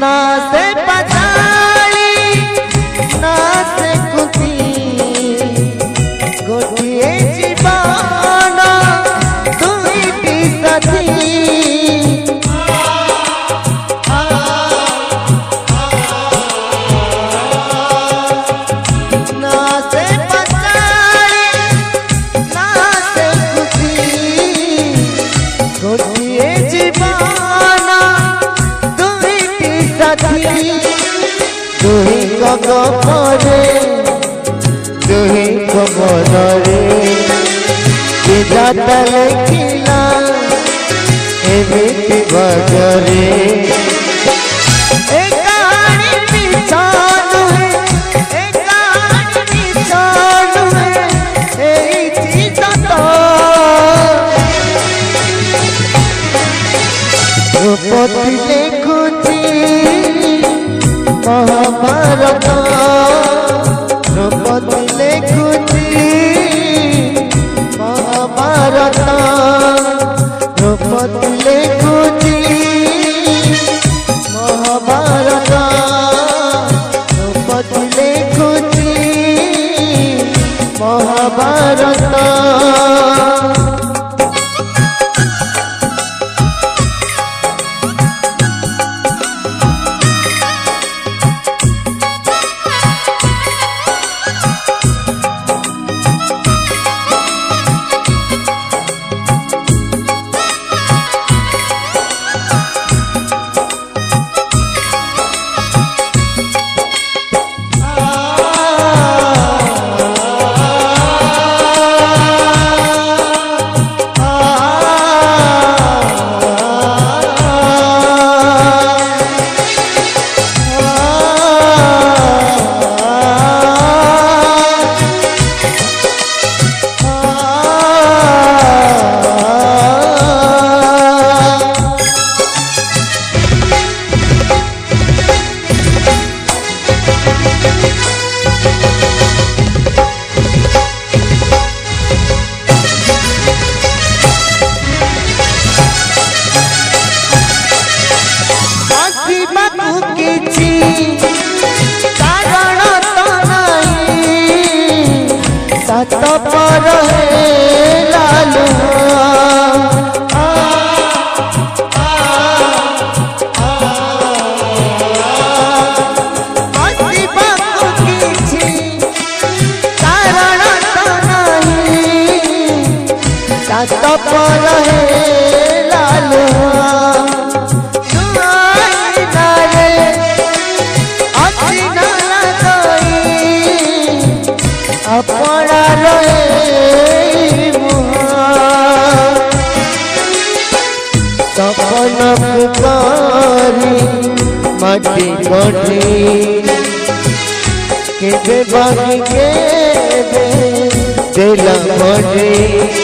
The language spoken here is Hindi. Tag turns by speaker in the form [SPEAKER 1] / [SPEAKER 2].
[SPEAKER 1] ना से पचाली ना से कुती गोटिए जीवन दुईटी साथी ना से पचाली ना से कुती गोटिए जीवन दुईटी साथी दुही गगपरे दुही कमरे विधाता लिखिला एमिति बजरे ए कहानी पिछानु है ए कहानी पिछानु है एई चीज तो रूपति लिखुची महाभारत द्रौपदी लिखुची महाभारत द्रौपदी लिखुची महाभारत द्रौपदी लिखुची महाभारत पर लालू कारण तो नहीं सात पर लालू अपना रहे सपन पुकारी माटी गढ़ी के बाकी के दिल गढ़ी